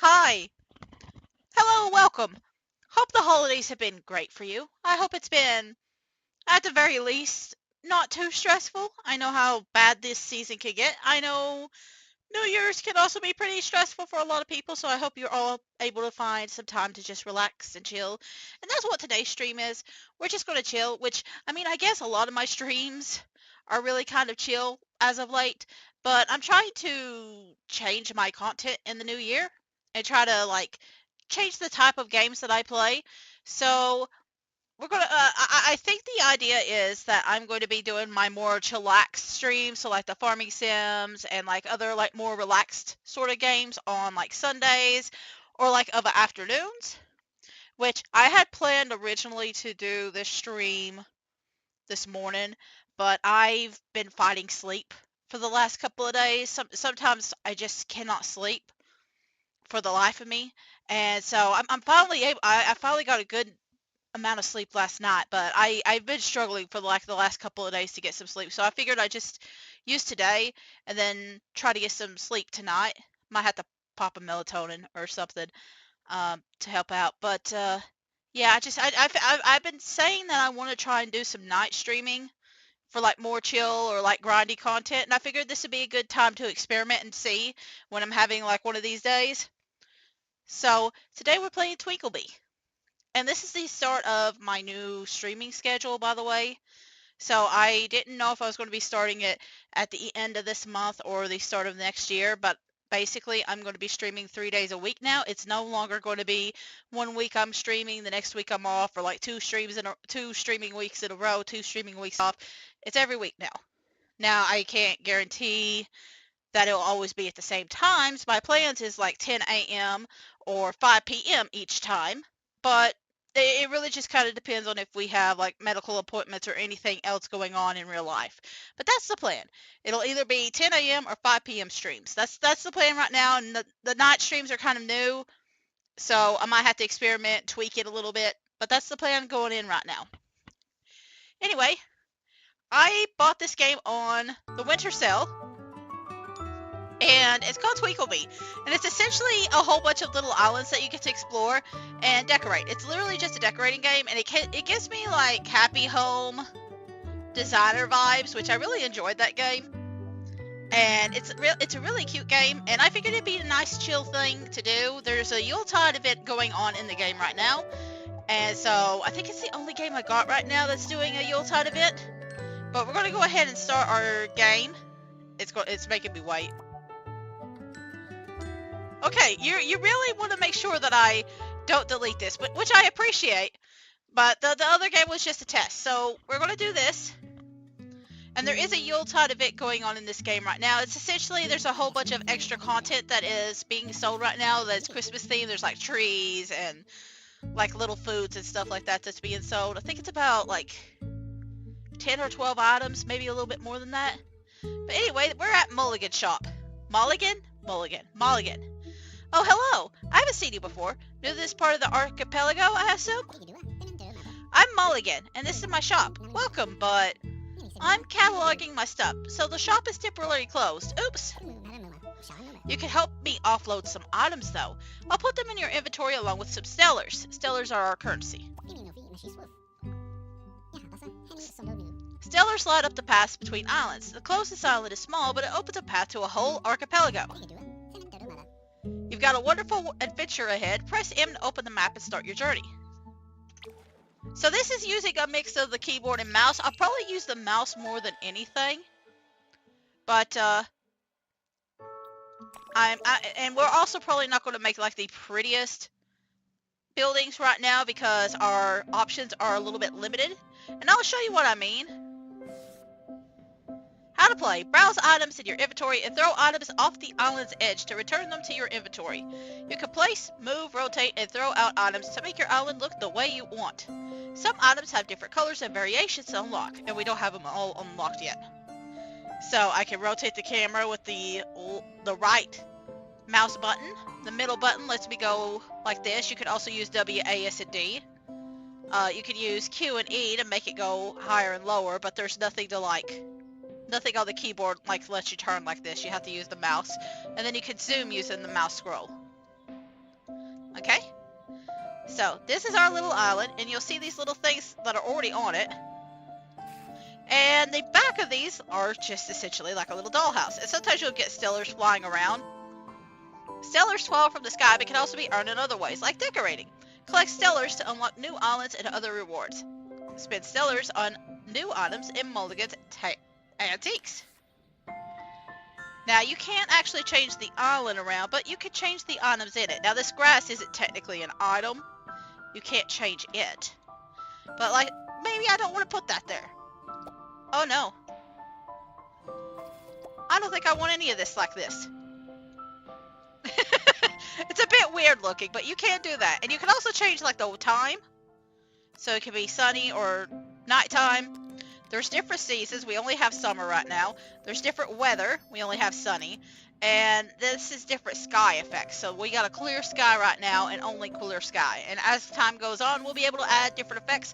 Hi. Hello, welcome. Hope the holidays have been great for you. I hope it's been, at the very least, not too stressful. I know how bad this season can get. I know New Year's can also be pretty stressful for a lot of people, so I hope you're all able to find some time to just relax and chill. And that's what today's stream is. We're just going to chill, which, I guess a lot of my streams are really kind of chill as of late, but I'm trying to change my content in the new year and try to, like, change the type of games that I play. So we're gonna. I think the idea is that I'm going to be doing my more chillax streams, so like the farming sims and like other like more relaxed sort of games on like Sundays or like other afternoons. Which I had planned originally to do this stream this morning, but I've been fighting sleep for the last couple of days. Sometimes I just cannot sleep for the life of me, and so I'm finally able. I finally got a good amount of sleep last night, but I've been struggling for like the last couple of days to get some sleep. So I figured I'd just use today and then try to get some sleep tonight. Might have to pop a melatonin or something to help out. But yeah, I've been saying that I want to try and do some night streaming for like more chill or like grindy content, and I figured this would be a good time to experiment and see when I'm having like one of these days. So today we're playing Twinkleby. And this is the start of my new streaming schedule, by the way. So I didn't know if I was going to be starting it at the end of this month or the start of next year, but basically I'm going to be streaming 3 days a week now. It's no longer going to be one week I'm streaming, the next week I'm off, or like two streaming weeks in a row, two streaming weeks off. It's every week now. Now I can't guarantee that it'll always be at the same times. My plans is like 10 a.m. or 5 p.m. each time, but it really just kind of depends on if we have like medical appointments or anything else going on in real life. But that's the plan. It'll either be 10 a.m. or 5 p.m. streams. That's the plan right now, and the night streams are kind of new, so I might have to experiment, tweak it a little bit, but that's the plan going in right now. Anyway, I bought this game on the winter sale, and it's called Twinkleby, and it's essentially a whole bunch of little islands that you get to explore and decorate. It's literally just a decorating game, and it gives me like Happy Home designer vibes, which I really enjoyed that game. And it's a really cute game, and I figured it'd be a nice chill thing to do. There's a Yuletide event going on in the game right now, and so I think it's the only game I got right now that's doing a Yuletide event. But we're gonna go ahead and start our game. It's making me wait. Okay, you really want to make sure that I don't delete this, but which I appreciate. But the other game was just a test, so we're gonna do this. And there is a Yuletide event going on in this game right now. It's essentially there's a whole bunch of extra content that is being sold right now that's Christmas themed. There's like trees and like little foods and stuff like that that's being sold. I think it's about like 10 or 12 items, maybe a little bit more than that. But anyway, we're at Mulligan shop. Mulligan? Mulligan. Oh, hello! I haven't seen you before. New to this part of the archipelago, I assume? I'm Mulligan, and this is my shop. Welcome, but I'm cataloging my stuff, so the shop is temporarily closed. Oops! You can help me offload some items, though. I'll put them in your inventory along with some stellars. Stellars are our currency. Stellars light up the paths between islands. The closest island is small, but it opens a path to a whole archipelago. You've got a wonderful adventure ahead. Press M to open the map and start your journey. So this is using a mix of the keyboard and mouse. I'll probably use the mouse more than anything. But, and we're also probably not going to make, like, the prettiest buildings right now because our options are a little bit limited. And I'll show you what I mean. How to play. Browse items in your inventory and throw items off the island's edge to return them to your inventory. You can place, move, rotate, and throw out items to make your island look the way you want. Some items have different colors and variations to unlock, and we don't have them all unlocked yet. So I can rotate the camera with the right mouse button. The middle button lets me go like this. You can also use W, A, S, and D. You can use Q and E to make it go higher and lower, but there's nothing on the keyboard like lets you turn like this. You have to use the mouse, and then you can zoom using the mouse scroll. Okay? So, this is our little island, and you'll see these little things that are already on it. And the back of these are just essentially like a little dollhouse. And sometimes you'll get stellars flying around. Stellars fall from the sky, but can also be earned in other ways, like decorating. Collect stellars to unlock new islands and other rewards. Spend stellars on new items in Mulligan's Antiques. Now, you can't actually change the island around, but you can change the items in it. Now, this grass isn't technically an item. You can't change it. But, like, maybe I don't want to put that there. Oh, no. I don't think I want any of this like this. It's a bit weird looking, but you can do that. And you can also change, like, the time. So it can be sunny or nighttime. There's different seasons. We only have summer right now. There's different weather. We only have sunny. And this is different sky effects. So we got a clear sky right now and only clear sky. And as time goes on, we'll be able to add different effects.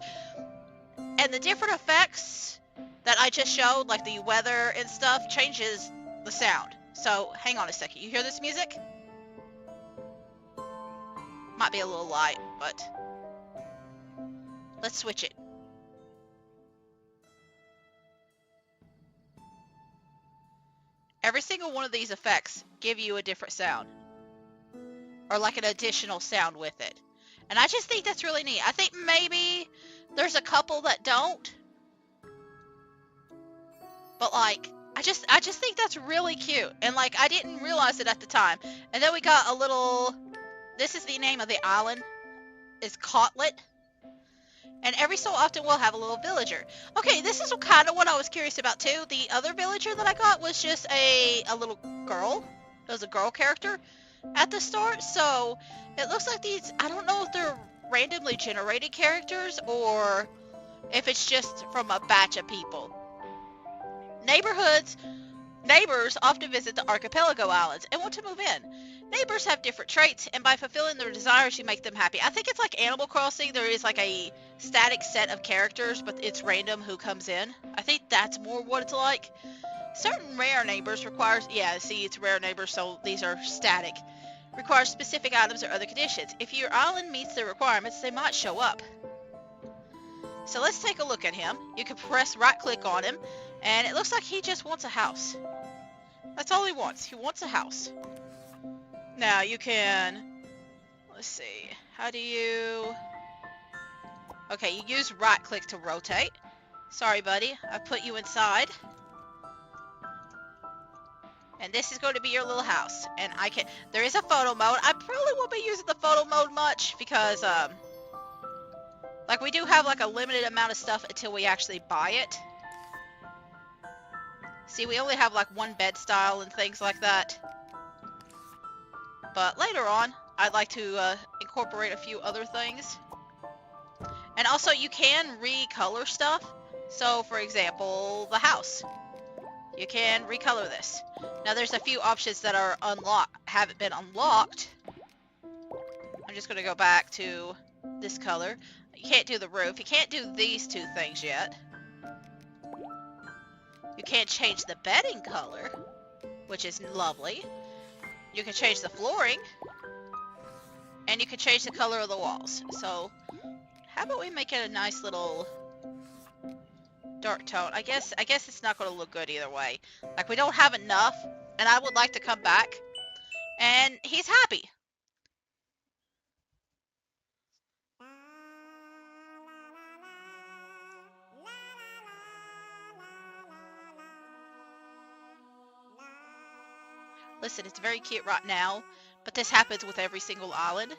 And the different effects that I just showed, like the weather and stuff, changes the sound. So hang on a second. You hear this music? Might be a little light, but let's switch it. Every single one of these effects give you a different sound. Or like an additional sound with it. And I just think that's really neat. I think maybe there's a couple that don't. But like, I just think that's really cute. And like, I didn't realize it at the time. And then we got a little, this is the name of the island, is Cotlet. And every so often we'll have a little villager. Okay, this is kind of what I was curious about too. The other villager that I got was just a little girl. It was a girl character at the start. So it looks like these, I don't know if they're randomly generated characters or if it's just from a batch of people. Neighbors often visit the archipelago islands and want to move in. Neighbors have different traits, and by fulfilling their desires, you make them happy. I think it's like Animal Crossing. There is like a static set of characters, but it's random who comes in. I think that's more what it's like. Certain rare neighbors requires, yeah, see, it's rare neighbors, so these are static. Require specific items or other conditions. If your island meets the requirements, they might show up. So let's take a look at him. You can press right-click on him, and it looks like he just wants a house. That's all he wants. He wants a house. Now you can, let's see, how do you, okay, you use right click to rotate. Sorry buddy, I put you inside. And this is going to be your little house. And there is a photo mode. I probably won't be using the photo mode much because, like we do have like a limited amount of stuff until we actually buy it. See, we only have like one bed style and things like that. But later on, I'd like to incorporate a few other things. And also, you can recolor stuff. So, for example, the house. You can recolor this. Now, there's a few options that are haven't been unlocked. I'm just going to go back to this color. You can't do the roof. You can't do these two things yet. You can't change the bedding color, which is lovely. You can change the flooring, and you can change the color of the walls. So, how about we make it a nice little dark tone? I guess it's not going to look good either way. Like, we don't have enough, and I would like to come back, and he's happy. Listen, it's very cute right now, but this happens with every single island.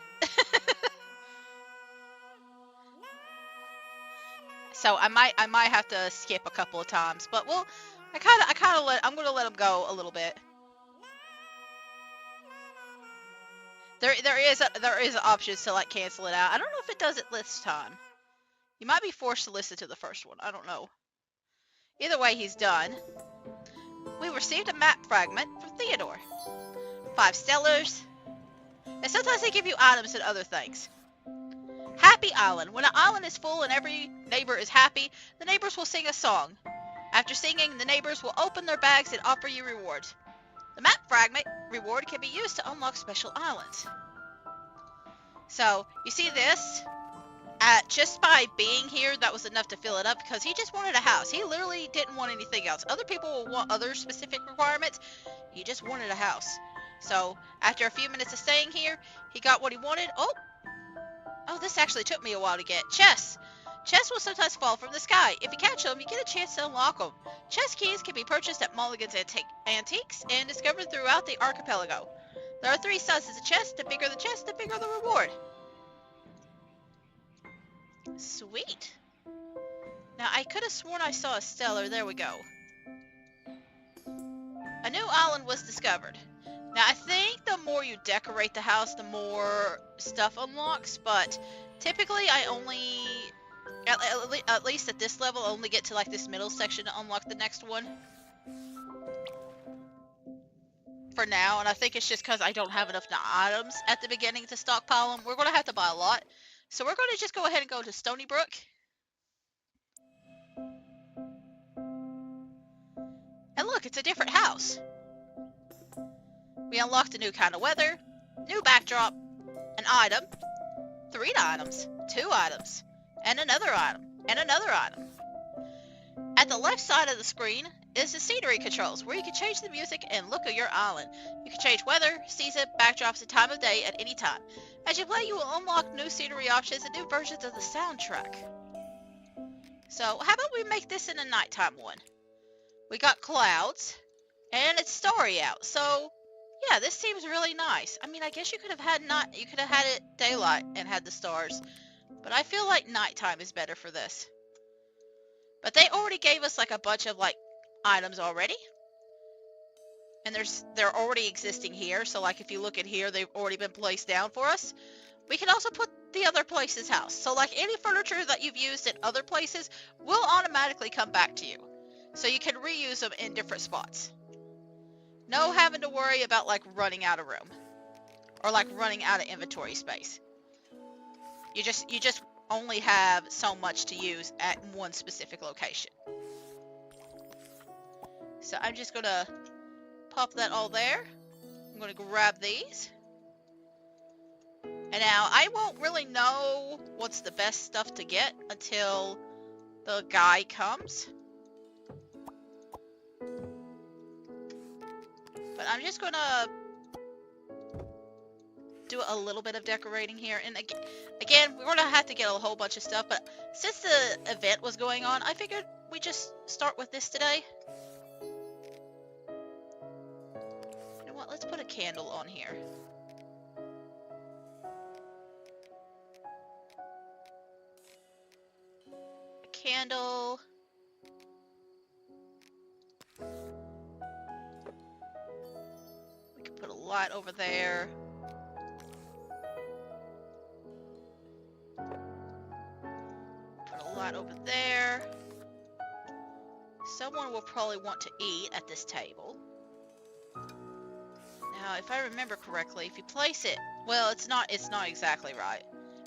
So I might have to skip a couple of times, but well, I'm gonna let him go a little bit. There is options to like cancel it out. I don't know if it does it this time. You might be forced to listen to the first one. I don't know. Either way, he's done. We received a map fragment from Theodore. 5 stellars. And sometimes they give you items and other things. Happy Island. When an island is full and every neighbor is happy, the neighbors will sing a song. After singing, the neighbors will open their bags and offer you rewards. The map fragment reward can be used to unlock special islands. So, you see this? Just by being here, that was enough to fill it up because he just wanted a house. He literally didn't want anything else. Other people will want other specific requirements. He just wanted a house. So, after a few minutes of staying here, he got what he wanted. Oh, this actually took me a while to get. Chests. Chests will sometimes fall from the sky. If you catch them, you get a chance to unlock them. Chest keys can be purchased at Mulligan's Antiques and discovered throughout the archipelago. There are 3 sizes of chest. The bigger the chest, the bigger the reward. Sweet. Now, I could have sworn I saw a stellar. There we go. A new island was discovered. Now, I think the more you decorate the house, the more stuff unlocks, but typically I only, at least at this level, I only get to like this middle section to unlock the next one. For now, and I think it's just because I don't have enough items at the beginning to stockpile them. We're going to have to buy a lot. So we're going to just go ahead and go to Stony Brook. And look, it's a different house. We unlocked a new kind of weather, new backdrop, an item, 3 items, 2 items, and another item, and another item. At the left side of the screen is the scenery controls, where you can change the music and look of your island. You can change weather, season, backdrops, and time of day at any time. As you play, you will unlock new scenery options and new versions of the soundtrack. So, how about we make this in a nighttime one? We got clouds, and it's starry out, so yeah, this seems really nice. I mean, I guess you could have had it daylight and had the stars, but I feel like nighttime is better for this. But they already gave us like a bunch of like items already, and they're already existing here. So like if you look at here, they've already been placed down for us. We can also put the other place's house. So like any furniture that you've used in other places will automatically come back to you. So you can reuse them in different spots. No having to worry about like running out of room or like running out of inventory space. You just only have so much to use at one specific location. So I'm just gonna pop that all there. I'm gonna grab these. And now I won't really know what's the best stuff to get until the guy comes. But I'm just gonna do a little bit of decorating here. And again, we're gonna have to get a whole bunch of stuff. But since the event was going on, I figured we just start with this today. You know what? Let's put a candle on here. A candle. We can put a light over there. Light over there. Someone will probably want to eat at this table. Now, if I remember correctly, if you place it, well, it's not exactly right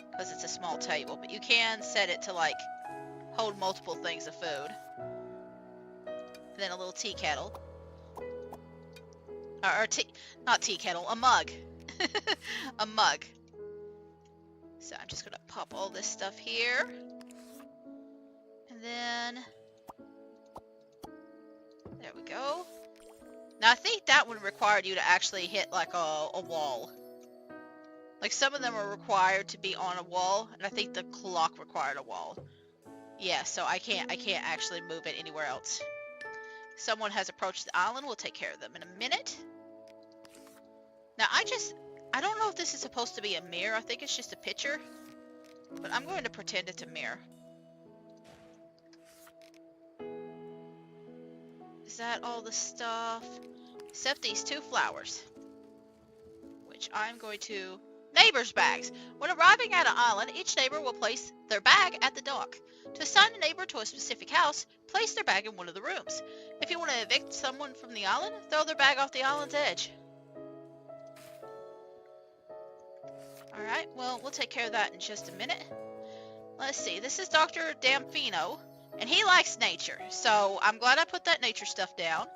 because it's a small table, but you can set it to like hold multiple things of food. And then a little tea kettle. Or not tea kettle, a mug. A mug. So I'm just gonna pop all this stuff here. Then there we go. Now I think that one required you to actually hit like a wall. Like some of them are required to be on a wall, and I think the clock required a wall. Yeah, so I can't actually move it anywhere else. Someone has approached the island. We'll take care of them in a minute. Now I don't know if this is supposed to be a mirror. I think it's just a picture, but I'm going to pretend it's a mirror. Is that all the stuff? Except these 2 flowers. Which I'm going to... Neighbor's bags. When arriving at an island, each neighbor will place their bag at the dock. To assign a neighbor to a specific house, place their bag in one of the rooms. If you want to evict someone from the island, throw their bag off the island's edge. Alright, well, we'll take care of that in just a minute. Let's see, this is Dr. Damfino. And he likes nature, so I'm glad I put that nature stuff down.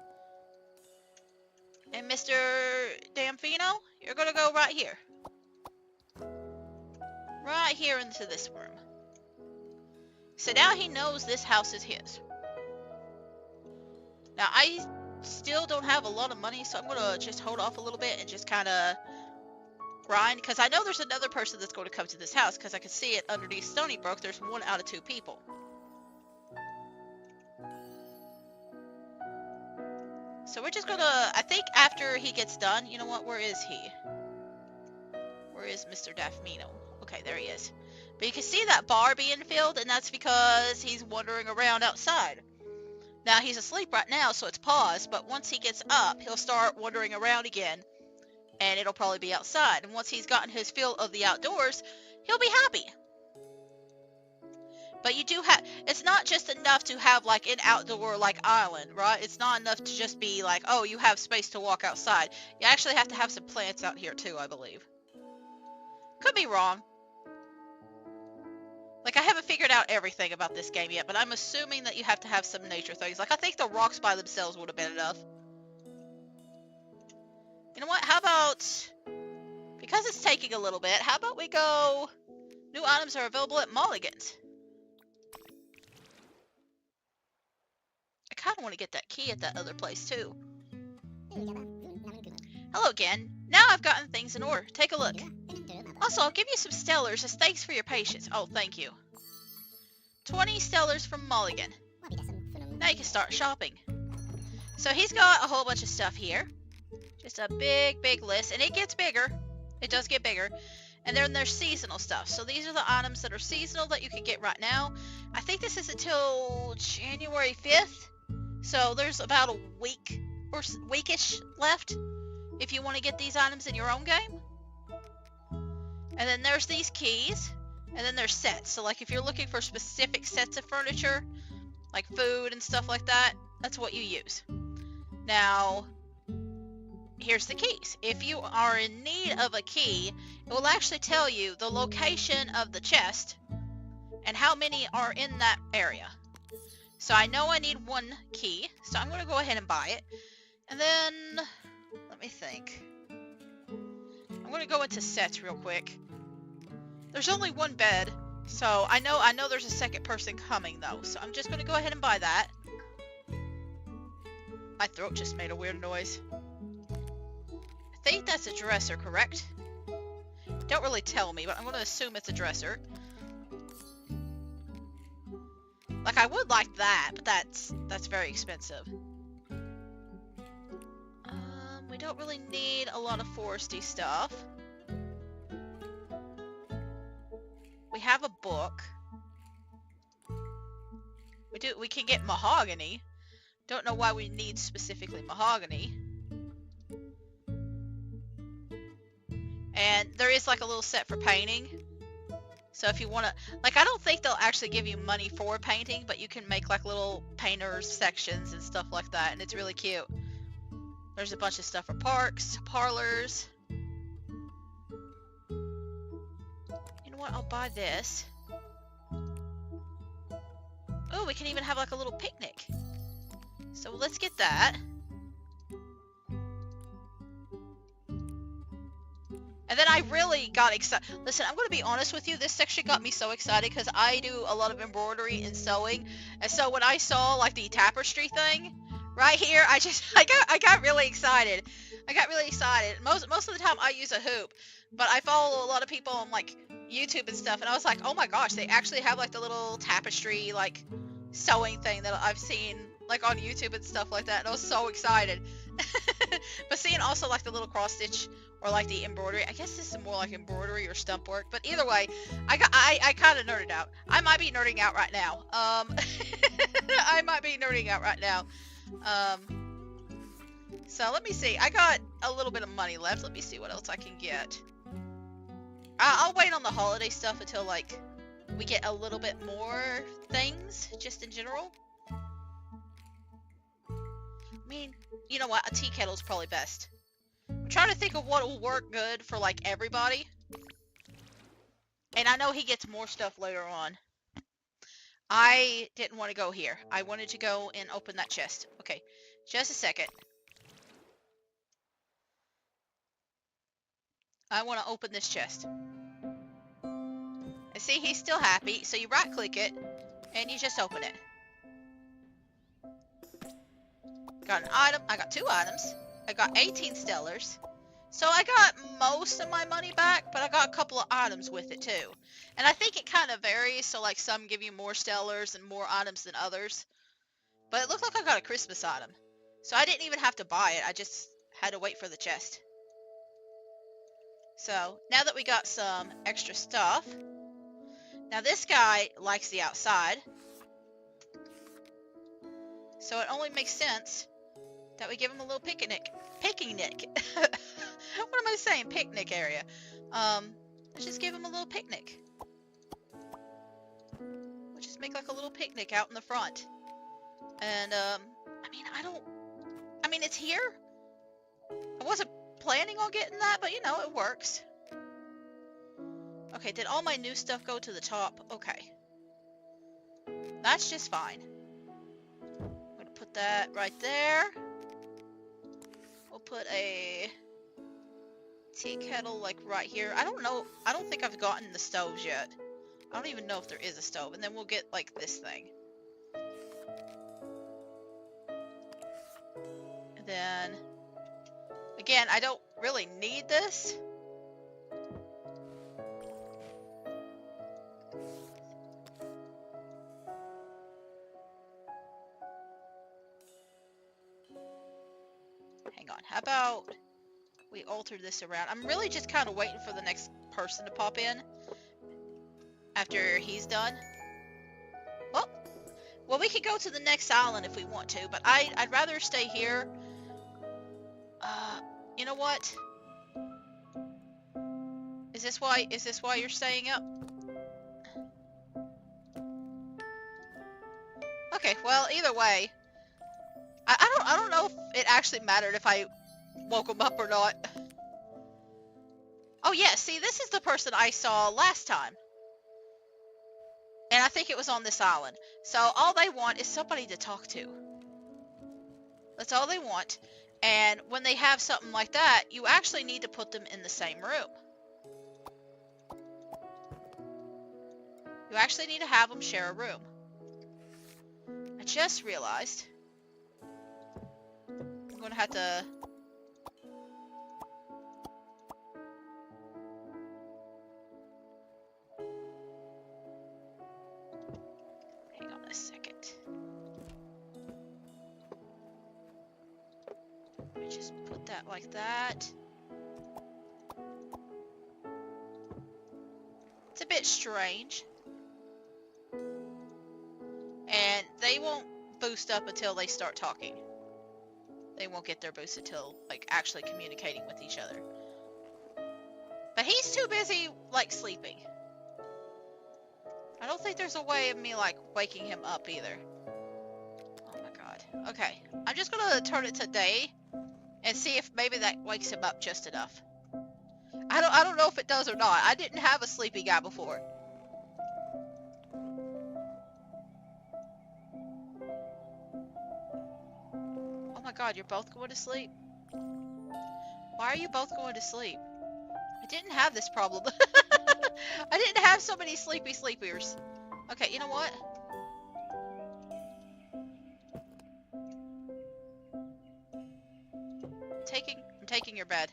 And Mr. Damfino, you're gonna go right here. right here into this room. So now he knows this house is his. Now, I still don't have a lot of money, so I'm going to just hold off a little bit and just kind of grind. Because I know there's another person that's going to come to this house, because I can see it underneath Stony Brook. There's 1 out of 2 people. So we're just going to, I think after he gets done, you know what, where is he? Where is Mr. Daphmino? Okay, there he is. But you can see that bar being filled, and that's because he's wandering around outside. Now, he's asleep right now, so it's paused, but once he gets up, he'll start wandering around again, and it'll probably be outside. And once he's gotten his fill of the outdoors, he'll be happy. But you do have, it's not just enough to have, like, an outdoor, like, island, right? It's not enough to just be like, oh, you have space to walk outside. You actually have to have some plants out here, too, I believe. Could be wrong. Like, I haven't figured out everything about this game yet, but I'm assuming that you have to have some nature things. Like, I think the rocks by themselves would have been enough. You know what? How about, because it's taking a little bit, how about we go, new items are available at Mulligan's. I kind of want to get that key at that other place, too. Hello again. Now I've gotten things in order. Take a look. Also, I'll give you some stellars as thanks for your patience. Oh, thank you. 20 stellars from Mulligan. Now you can start shopping. So he's got a whole bunch of stuff here. Just a big, big list. And it gets bigger. It does get bigger. And then there's seasonal stuff. So these are the items that are seasonal that you can get right now. I think this is until January 5th. So there's about a week or weekish left if you want to get these items in your own game. And then there's these keys. And then there's sets. So like if you're looking for specific sets of furniture, like food and stuff like that, that's what you use. Now, here's the keys. If you are in need of a key, it will actually tell you the location of the chest and how many are in that area. So I know I need 1 key, so I'm going to go ahead and buy it. And then, let me think. I'm going to go into sets real quick. There's only 1 bed, so I know there's a second person coming though, so I'm just going to go ahead and buy that. My throat just made a weird noise. I think that's a dresser, correct? Don't really tell me, but I'm going to assume it's a dresser. Like, I would like that, but that's very expensive. We don't really need a lot of foresty stuff. We have a book. We can get mahogany. Don't know why we need specifically mahogany. And there is like a little set for painting. So if you want to, like, I don't think they'll actually give you money for painting, but you can make like little painters sections and stuff like that, and it's really cute. There's a bunch of stuff for parks, parlors. You know what? I'll buy this. Oh, we can even have like a little picnic. So let's get that. And then I really got excited. Listen, I'm going to be honest with you. This section got me so excited because I do a lot of embroidery and sewing. And so when I saw like the tapestry thing right here, I got really excited. I got really excited. Most of the time I use a hoop, but I follow a lot of people on like YouTube and stuff, and I was like, oh my gosh, they actually have like the little tapestry like sewing thing that I've seen like on YouTube and stuff like that, and I was so excited. But seeing also like the little cross stitch or like the embroidery, I guess this is more like embroidery or stump work, but either way, I kind of nerded out. I might be nerding out right now. I might be nerding out right now. So let me see. I got a little bit of money left. Let me see what else I can get. I'll wait on the holiday stuff until like we get a little bit more things, just in general. I mean, you know what? A tea kettle is probably best. I'm trying to think of what will work good for like everybody. And I know he gets more stuff later on. I didn't want to go here. I wanted to go and open that chest. Okay, just a second. I want to open this chest. And see, he's still happy. So you right click it and you just open it. Got an item. I got 2 items. I got 18 stellars. So I got most of my money back, but I got a couple of items with it too. And I think it kind of varies. So like some give you more stellars and more items than others. But it looked like I got a Christmas item. So I didn't even have to buy it. I just had to wait for the chest. So now that we got some extra stuff. Now this guy likes the outside. So it only makes sense that we give him a little picnic. Picnic. What am I saying? Picnic area. Let's just give him a little picnic. We'll just make like a little picnic out in the front. And, I mean, it's here. I wasn't planning on getting that, but you know, it works. Okay, did all my new stuff go to the top? Okay. That's just fine. I'm gonna put that right there. We'll put a tea kettle like right here. I don't know. I don't think I've gotten the stoves yet. I don't even know if there is a stove. And then we'll get like this thing. And then, again, I don't really need this. Hang on. How about we alter this around? I'm really just kind of waiting for the next person to pop in after he's done. Well, we could go to the next island if we want to, but I'd rather stay here. You know what? Is this why you're staying up? Okay, well, either way, I don't know if it actually mattered if I woke him up or not. Oh yeah, see, this is the person I saw last time. And I think it was on this island. So all they want is somebody to talk to. That's all they want. And when they have something like that, you actually need to put them in the same room. You actually need to have them share a room. I just realized I'm going to have to... Hang on a second. Let me just put that like that. It's a bit strange. And they won't boost up until they start talking. They won't get their boost until, like, actually communicating with each other. But he's too busy, like, sleeping. I don't think there's a way of me, like, waking him up either. Oh my god. Okay. I'm just gonna turn it to day and see if maybe that wakes him up just enough. I don't know if it does or not. I didn't have a sleepy guy before. Oh my god, you're both going to sleep? Why are you both going to sleep? I didn't have this problem. I didn't have so many sleepy sleepers. Okay, you know what? I'm taking your bed.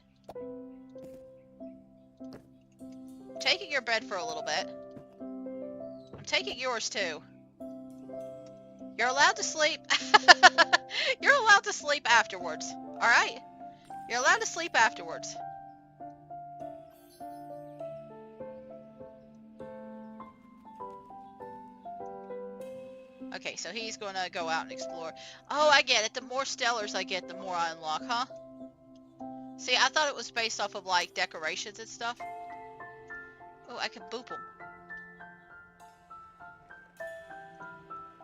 I'm taking your bed for a little bit. I'm taking yours too. You're allowed to sleep. You're allowed to sleep afterwards. Alright? You're allowed to sleep afterwards. Okay, so he's gonna go out and explore. Oh, I get it. The more stellars I get, the more I unlock, huh? See, I thought it was based off of, like, decorations and stuff. Oh, I can boop him.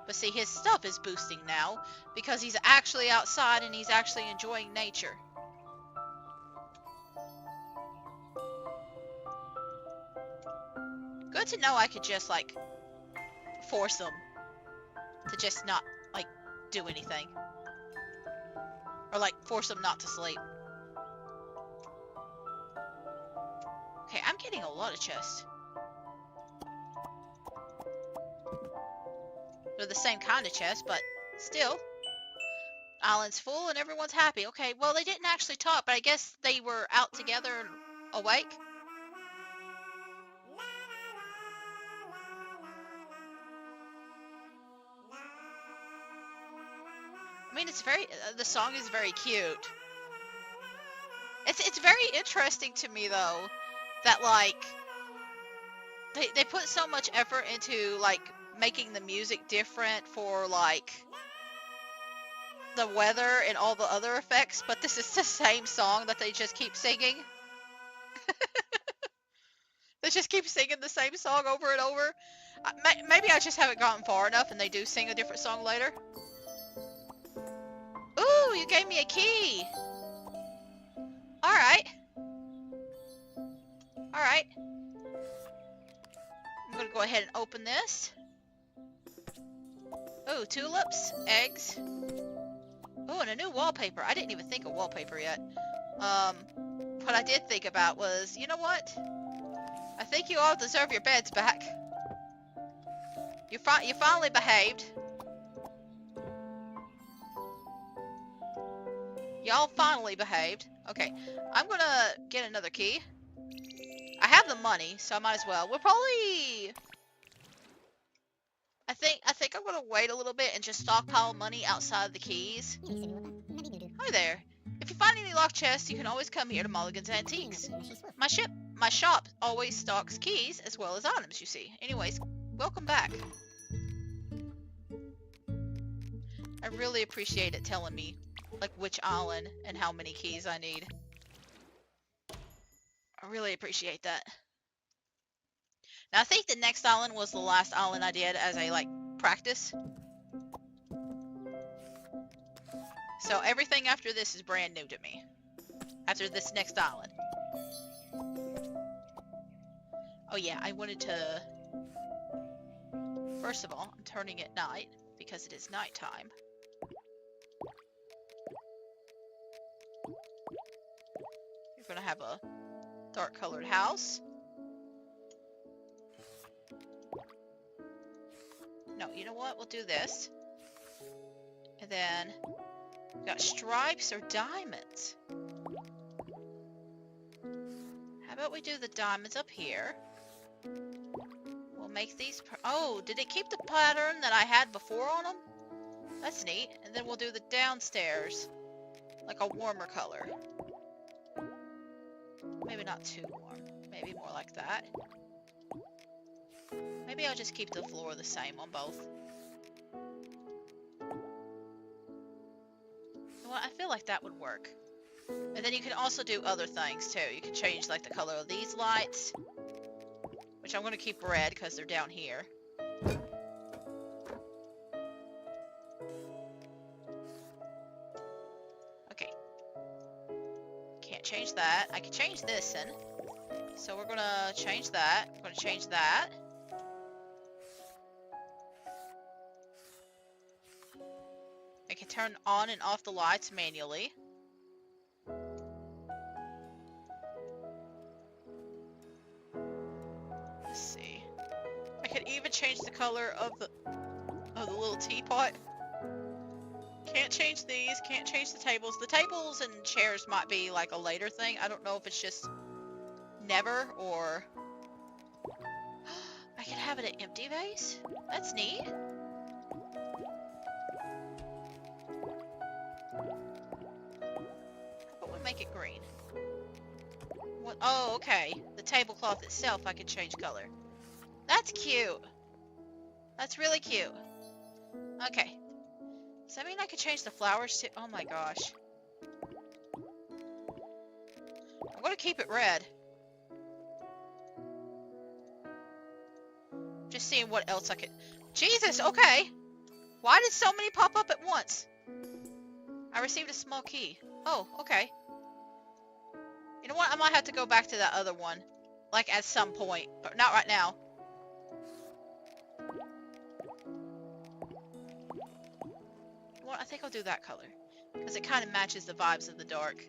But see, his stuff is boosting now because he's actually outside and he's actually enjoying nature. Good to know I could just, like, force him to just not, like, do anything. Or, like, force him not to sleep. Okay, I'm getting a lot of chests. the same kind of chest, but still. Island's full and everyone's happy. Okay, well, they didn't actually talk, but I guess they were out together and awake. I mean, it's very, the song is very cute. It's very interesting to me, though, that, like, they put so much effort into, like, making the music different for, like, the weather and all the other effects, but this is the same song that they just keep singing. They just keep singing the same song over and over. Maybe I just haven't gotten far enough and they do sing a different song later. Ooh, you gave me a key. Alright. Alright. I'm gonna go ahead and open this. Ooh, tulips, eggs. Ooh, and a new wallpaper. I didn't even think of wallpaper yet. What I did think about was, you know what? I think you all deserve your beds back. You finally behaved. Y'all finally behaved. Okay, I'm gonna get another key. I have the money, so I might as well. We'll probably... I think I'm gonna wait a little bit and just stockpile money outside the keys. Hi there. If you find any locked chests, you can always come here to Mulligan's Antiques. My shop always stocks keys as well as items, you see. Anyways, welcome back. I really appreciate it telling me, like, which island and how many keys I need. I really appreciate that. Now, I think the next island was the last island I did as a, like, practice. So everything after this is brand new to me. After this next island. Oh yeah, I wanted to... First of all, I'm turning at night because it is nighttime. You're gonna have a dark colored house. No, you know what? We'll do this. And then we got stripes or diamonds. How about we do the diamonds up here? We'll make these... Oh, did it keep the pattern that I had before on them? That's neat. And then we'll do the downstairs. Like a warmer color. Maybe not too warm. Maybe more like that. Maybe I'll just keep the floor the same on both. Well, I feel like that would work. And then you can also do other things too. You can change like the color of these lights. Which I'm going to keep red because they're down here. Okay. Can't change that. I can change this in. So we're going to change that. We're going to change that. I can turn on and off the lights manually. Let's see. I can even change the color of the little teapot. Can't change these, can't change the tables. The tables and chairs might be like a later thing. I don't know if it's just never or... I can have it an empty vase? That's neat. Make it green. What? Oh, okay. The tablecloth itself I can change color. That's cute. That's really cute. Okay. Does that mean I could change the flowers too? Oh my gosh. I'm gonna keep it red. Just seeing what else I could... Jesus, okay. Why did so many pop up at once? I received a small key. Oh, okay. You know what? I might have to go back to that other one. Like, at some point. But not right now. Well, I think I'll do that color. Because it kind of matches the vibes of the dark.